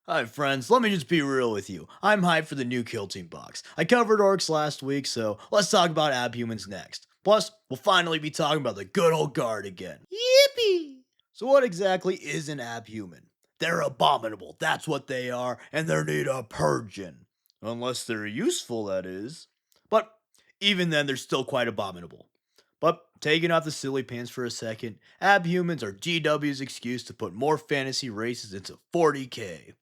Hi friends, let me just be real with you. I'm hyped for the new Kill Team box. I covered orcs last week, so let's talk about abhumans next. Plus, we'll finally be talking about the good old guard again. Yippee! So what exactly is an abhuman? They're abominable, that's what they are, and they need a purging. Unless they're useful, that is. But even then, they're still quite abominable. But taking off the silly pants for a second, abhumans are GW's excuse to put more fantasy races into 40k.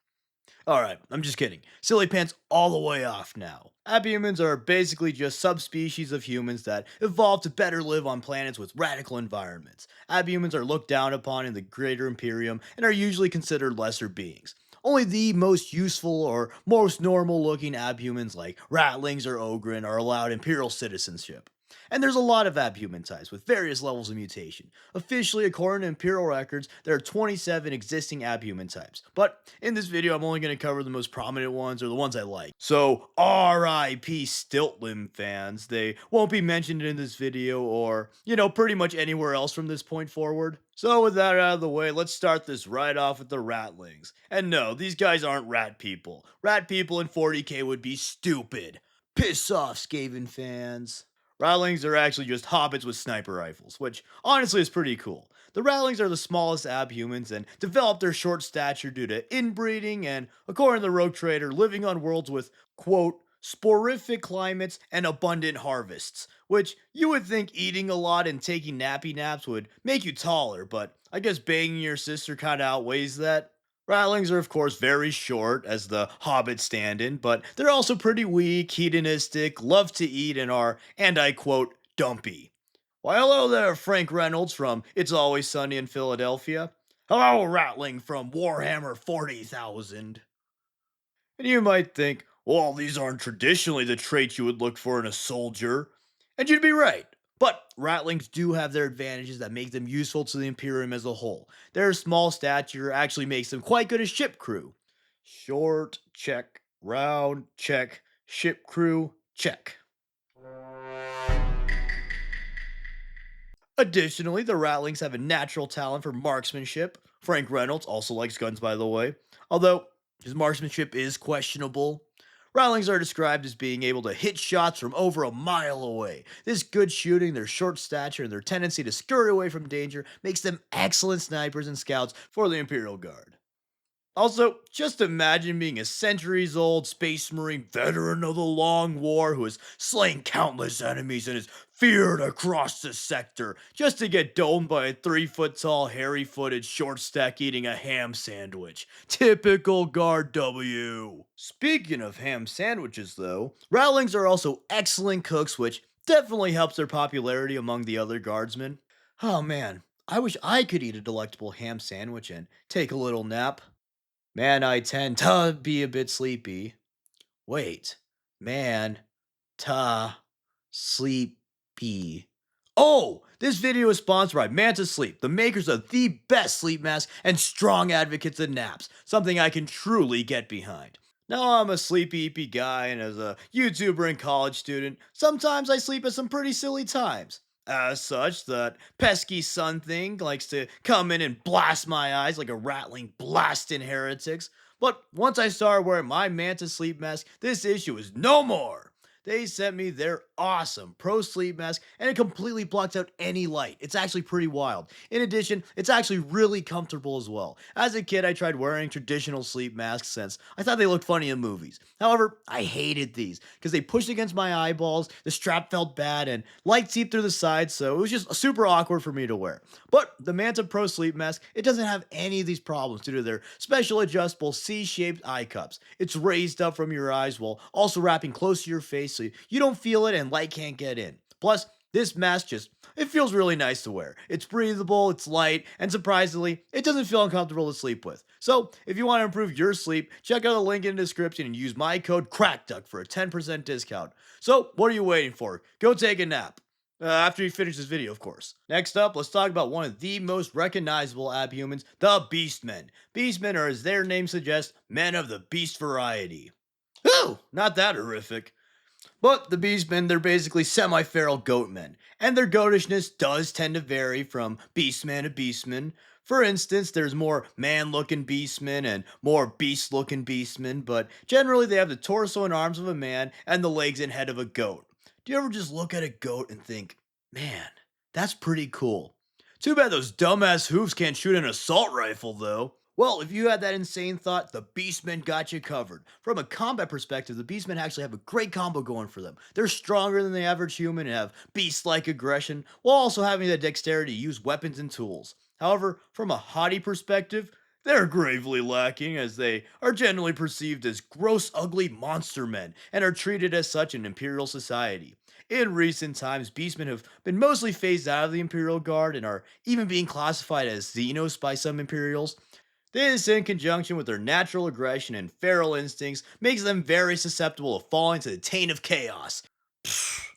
Alright, I'm just kidding. Silly pants all the way off now. Abhumans are basically just subspecies of humans that evolved to better live on planets with radical environments. Abhumans are looked down upon in the greater Imperium and are usually considered lesser beings. Only the most useful or most normal looking abhumans like ratlings or ogren are allowed Imperial citizenship. And there's a lot of abhuman types with various levels of mutation. Officially, according to Imperial records, there are 27 existing abhuman types. But in this video, I'm only going to cover the most prominent ones or the ones I like. So, RIP Stiltlim fans, they won't be mentioned in this video or, pretty much anywhere else from this point forward. So with that out of the way, let's start this right off with the ratlings. And no, these guys aren't rat people. Rat people in 40k would be stupid. Piss off, Skaven fans. Ratlings are actually just hobbits with sniper rifles, which honestly is pretty cool. The Ratlings are the smallest abhumans and developed their short stature due to inbreeding and, according to the Rogue Trader, living on worlds with, quote, sporific climates and abundant harvests, which you would think eating a lot and taking nappy naps would make you taller, but I guess banging your sister kinda outweighs that. Ratlings are, of course, very short, as the Hobbit stand in, but they're also pretty weak, hedonistic, love to eat, and are, and I quote, dumpy. Why, hello there, Frank Reynolds from It's Always Sunny in Philadelphia. Hello, Ratling from Warhammer 40,000. And you might think, well, these aren't traditionally the traits you would look for in a soldier. And you'd be right. But Ratlings do have their advantages that make them useful to the Imperium as a whole. Their small stature actually makes them quite good as ship crew. Short, check. Round, check. Ship crew, check. Additionally, the Ratlings have a natural talent for marksmanship. Frank Reynolds also likes guns, by the way, although his marksmanship is questionable. Ratlings are described as being able to hit shots from over a mile away. This good shooting, their short stature, and their tendency to scurry away from danger makes them excellent snipers and scouts for the Imperial Guard. Also, just imagine being a centuries old space marine veteran of the Long War who has slain countless enemies and is feared across the sector just to get domed by a 3 foot tall, hairy footed, short stack eating a ham sandwich. Typical Guard W. Speaking of ham sandwiches, though, Ratlings are also excellent cooks, which definitely helps their popularity among the other guardsmen. Oh man, I wish I could eat a delectable ham sandwich and take a little nap. Man, I tend to be a bit sleepy. Wait, man, ta, sleepy. Oh, this video is sponsored by Manta Sleep, the makers of the best sleep mask and strong advocates of naps, something I can truly get behind. Now, I'm a sleepy eepy guy, and as a YouTuber and college student, sometimes I sleep at some pretty silly times. As such, that pesky sun thing likes to come in and blast my eyes like a rattling blasting heretics. But once I started wearing my Manta sleep mask, this issue is no more. They sent me their awesome Pro Sleep Mask, and it completely blocks out any light. It's actually pretty wild. In addition, it's actually really comfortable as well. As a kid, I tried wearing traditional sleep masks since I thought they looked funny in movies. However, I hated these because they pushed against my eyeballs, the strap felt bad, and light seeped through the sides, so it was just super awkward for me to wear. But the Manta Pro Sleep Mask, it doesn't have any of these problems due to their special adjustable C-shaped eye cups. It's raised up from your eyes while also wrapping close to your face so you don't feel it and light can't get in. Plus, this mask it feels really nice to wear. It's breathable, it's light, and surprisingly, it doesn't feel uncomfortable to sleep with. So, if you want to improve your sleep, check out the link in the description and use my code CRACKDUCK for a 10% discount. So, what are you waiting for? Go take a nap. After you finish this video, of course. Next up, let's talk about one of the most recognizable abhumans, the Beastmen. Beastmen are, as their name suggests, men of the beast variety. Ooh, not that horrific. But the Beastmen, they're basically semi-feral goatmen, and their goatishness does tend to vary from beastman to beastman. For instance, there's more man looking beastmen and more beast looking beastmen, but generally they have the torso and arms of a man and the legs and head of a goat. Do you ever just look at a goat and think, man, that's pretty cool? Too bad those dumbass hoofs can't shoot an assault rifle, though. Well, if you had that insane thought, the Beastmen got you covered. From a combat perspective, the Beastmen actually have a great combo going for them. They're stronger than the average human and have beast like aggression, while also having the dexterity to use weapons and tools. However, from a haughty perspective, they're gravely lacking as they are generally perceived as gross, ugly monster men and are treated as such in Imperial society. In recent times, Beastmen have been mostly phased out of the Imperial Guard and are even being classified as Xenos by some Imperials. This, in conjunction with their natural aggression and feral instincts, makes them very susceptible to falling to the taint of chaos. Pfft,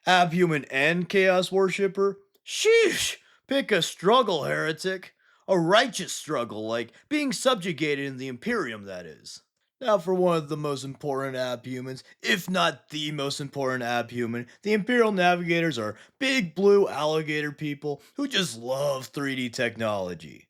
Abhuman and Chaos Worshipper? Sheesh! Pick a struggle, heretic. A righteous struggle, like being subjugated in the Imperium, that is. Now, for one of the most important abhumans, if not the most important abhuman, the Imperial Navigators are big blue alligator people who just love 3D technology.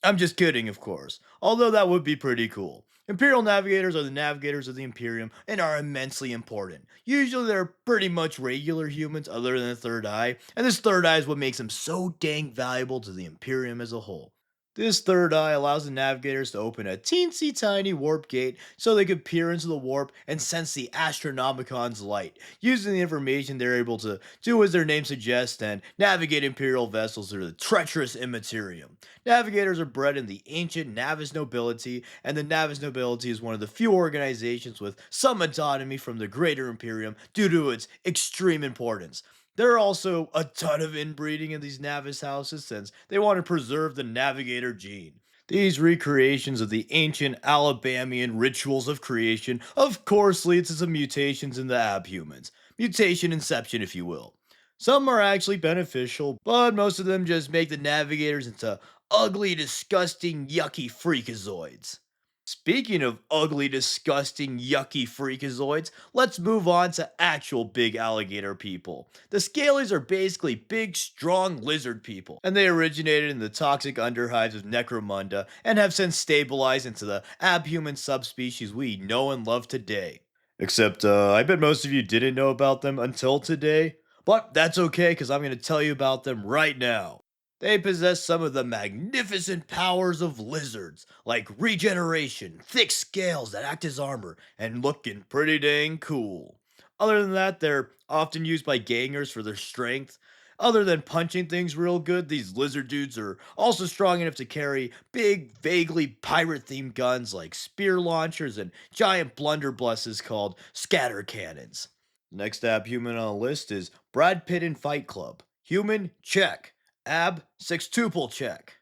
I'm just kidding, of course, although that would be pretty cool. Imperial navigators are the navigators of the Imperium and are immensely important. Usually they're pretty much regular humans other than the third eye, and this third eye is what makes them so dang valuable to the Imperium as a whole. This third eye allows the navigators to open a teensy tiny warp gate so they could peer into the warp and sense the Astronomicon's light, using the information they're able to do as their name suggests and navigate Imperial vessels through the treacherous immaterium. Navigators are bred in the ancient Navis nobility, and the Navis nobility is one of the few organizations with some autonomy from the greater Imperium due to its extreme importance. There are also a ton of inbreeding in these Navis houses since they want to preserve the Navigator gene. These recreations of the ancient Alabamian rituals of creation of course lead to some mutations in the abhumans. Mutation inception, if you will. Some are actually beneficial, but most of them just make the navigators into ugly, disgusting, yucky freakazoids. Speaking of ugly, disgusting, yucky freakazoids, let's move on to actual big alligator people. The scalies are basically big, strong lizard people, and they originated in the toxic underhives of Necromunda and have since stabilized into the abhuman subspecies we know and love today. Except, I bet most of you didn't know about them until today. But that's okay, because I'm going to tell you about them right now. They possess some of the magnificent powers of lizards, like regeneration, thick scales that act as armor, and looking pretty dang cool. Other than that, they're often used by gangers for their strength. Other than punching things real good, these lizard dudes are also strong enough to carry big, vaguely pirate themed guns like spear launchers and giant blunderbusses called scatter cannons. Next abhuman on the list is Brad Pitt in Fight Club. Human, check. Ab, sextuple check.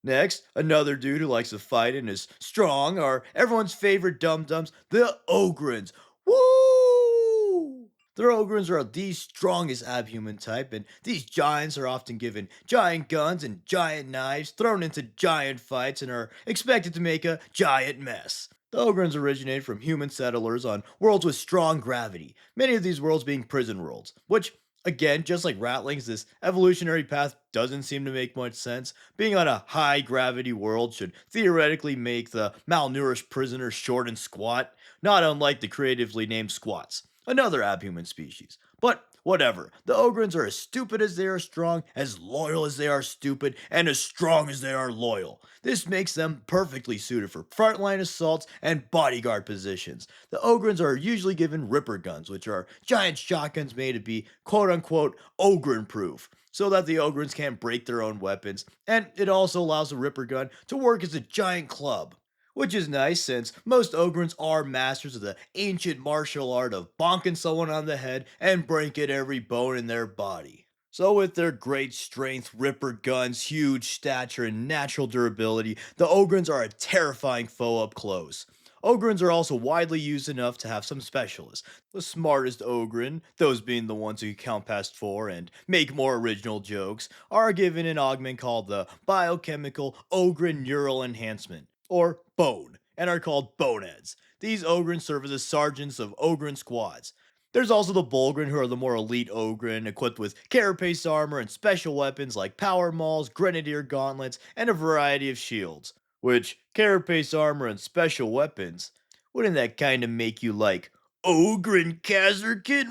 Next, another dude who likes to fight and is strong are everyone's favorite dum-dums, the Ogrins. Woo! The Ogrins are the strongest abhuman type, and these giants are often given giant guns and giant knives, thrown into giant fights, and are expected to make a giant mess. The Ogrins originate from human settlers on worlds with strong gravity, many of these worlds being prison worlds, which, again, just like Ratlings, this evolutionary path doesn't seem to make much sense. Being on a high gravity world should theoretically make the malnourished prisoners short and squat, not unlike the creatively named squats, another abhuman species. But whatever, the Ogrins are as stupid as they are strong, as loyal as they are stupid, and as strong as they are loyal. This makes them perfectly suited for frontline assaults and bodyguard positions. The Ogrins are usually given Ripper guns, which are giant shotguns made to be quote unquote Ogrin proof, so that the Ogrins can't break their own weapons, and it also allows the Ripper gun to work as a giant club. Which is nice since most Ogrins are masters of the ancient martial art of bonking someone on the head and breaking every bone in their body. So, with their great strength, Ripper guns, huge stature, and natural durability, the Ogrins are a terrifying foe up close. Ogrins are also widely used enough to have some specialists. The smartest Ogrin, those being the ones who count past 4 and make more original jokes, are given an augment called the Biochemical Ogrin Neural Enhancement, or BONE, and are called boneheads. These Ogrins serve as the sergeants of Ogrin squads. There's also the Bulgrin, who are the more elite Ogryn, equipped with carapace armor and special weapons like power mauls, grenadier gauntlets, and a variety of shields. Which, carapace armor and special weapons, wouldn't that kind of make you like, Ogryn Kazarkin?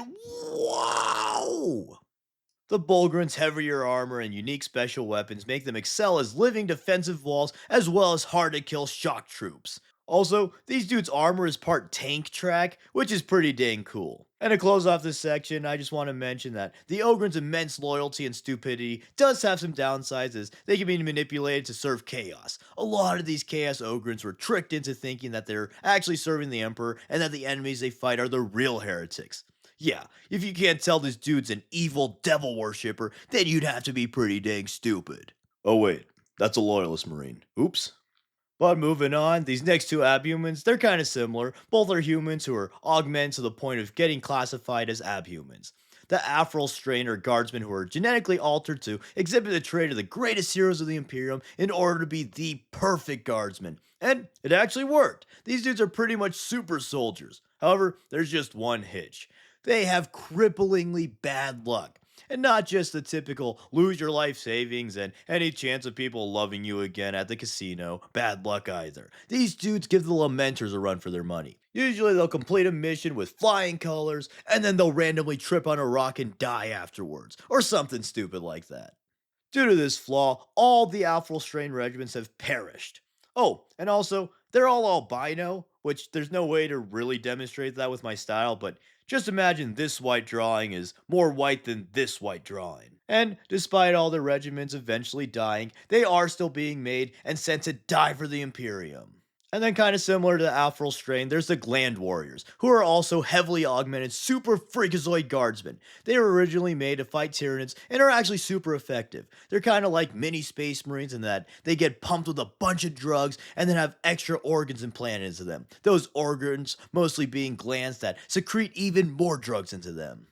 Wow! The Bulgrin's heavier armor and unique special weapons make them excel as living defensive walls as well as hard to kill shock troops. Also, these dudes' armor is part tank track, which is pretty dang cool. And to close off this section, I just want to mention that the Ogren's immense loyalty and stupidity does have some downsides, as they can be manipulated to serve chaos. A lot of these Chaos Ogrins were tricked into thinking that they're actually serving the Emperor and that the enemies they fight are the real heretics. Yeah, if you can't tell this dude's an evil devil worshipper, then you'd have to be pretty dang stupid. Oh wait, that's a loyalist marine. Oops. But moving on, these next two abhumans, they're kind of similar. Both are humans who are augmented to the point of getting classified as abhumans. The Afral strain are guardsmen who are genetically altered to exhibit the trait of the greatest heroes of the Imperium in order to be the perfect guardsman. And it actually worked. These dudes are pretty much super soldiers. However, there's just one hitch. They have cripplingly bad luck. And not just the typical lose your life savings and any chance of people loving you again at the casino, bad luck either. These dudes give the Lamenters a run for their money. Usually they'll complete a mission with flying colors, and then they'll randomly trip on a rock and die afterwards, or something stupid like that. Due to this flaw, all the Alpha Strain regiments have perished. Oh, and also, they're all albino, which there's no way to really demonstrate that with my style, but just imagine this white drawing is more white than this white drawing. And despite all the regiments eventually dying, they are still being made and sent to die for the Imperium. And then, kind of similar to the Alpha Strain, there's the Gland Warriors, who are also heavily augmented super Freakazoid guardsmen. They were originally made to fight Tyranids and are actually super effective. They're kind of like mini Space Marines in that they get pumped with a bunch of drugs and then have extra organs implanted into them. Those organs mostly being glands that secrete even more drugs into them.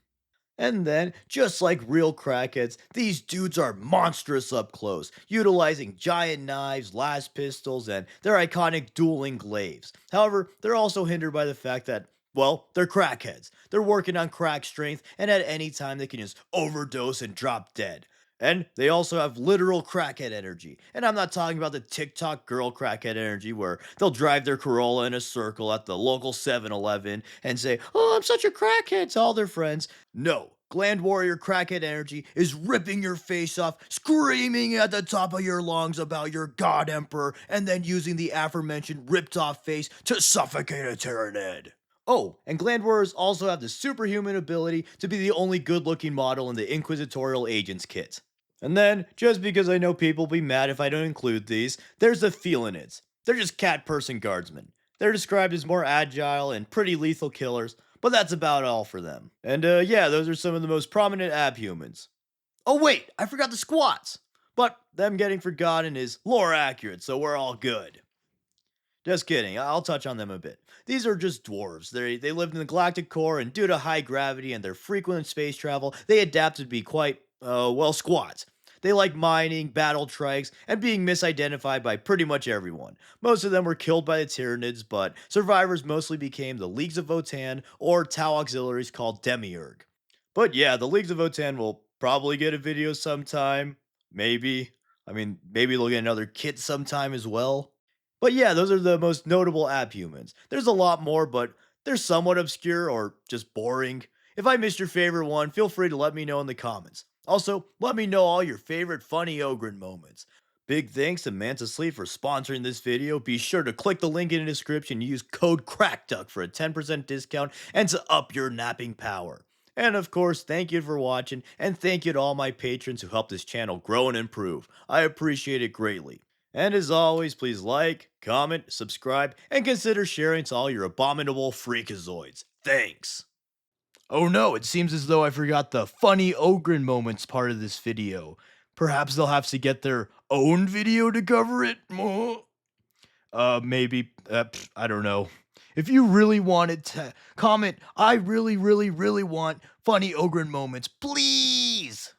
And then, just like real crackheads, these dudes are monstrous up close, utilizing giant knives, las pistols, and their iconic dueling glaives. However, they're also hindered by the fact that, well, they're crackheads. They're working on crack strength, and at any time they can just overdose and drop dead. And they also have literal crackhead energy. And I'm not talking about the TikTok girl crackhead energy where they'll drive their Corolla in a circle at the local 7-Eleven and say, "Oh, I'm such a crackhead" to all their friends. No. Gland Warrior crackhead energy is ripping your face off, screaming at the top of your lungs about your God Emperor, and then using the aforementioned ripped off face to suffocate a Tyranid. Oh, and Gland Warriors also have the superhuman ability to be the only good looking model in the Inquisitorial Agents kit. And then, just because I know people will be mad if I don't include these, there's the Felinids. They're just cat person guardsmen. They're described as more agile and pretty lethal killers, but that's about all for them. And yeah, those are some of the most prominent abhumans. Oh wait, I forgot the squats! But them getting forgotten is lore accurate, so we're all good. Just kidding, I'll touch on them a bit. These are just dwarves. They lived in the galactic core, and due to high gravity and their frequent space travel, they adapted to be quite, well, squats. They like mining, battle trikes, and being misidentified by pretty much everyone. Most of them were killed by the Tyranids, but survivors mostly became the Leagues of Votan or Tau auxiliaries called Demiurge. But yeah, the Leagues of Votan will probably get a video sometime. Maybe. I mean, maybe they'll get another kit sometime as well. But yeah, those are the most notable abhumans. There's a lot more, but they're somewhat obscure or just boring. If I missed your favorite one, feel free to let me know in the comments. Also, let me know all your favorite funny Ogren moments. Big thanks to Manta Sleep for sponsoring this video. Be sure to click the link in the description and use code CRACKDUCK for a 10% discount and to up your napping power. And of course, thank you for watching, and thank you to all my patrons who help this channel grow and improve. I appreciate it greatly. And as always, please like, comment, subscribe, and consider sharing to all your abominable freakazoids. Thanks! Oh no, it seems as though I forgot the funny Ogren moments part of this video. Perhaps they'll have to get their own video to cover it? Maybe. I don't know. If you really wanted to comment, I really, really, really want funny Ogren moments, please!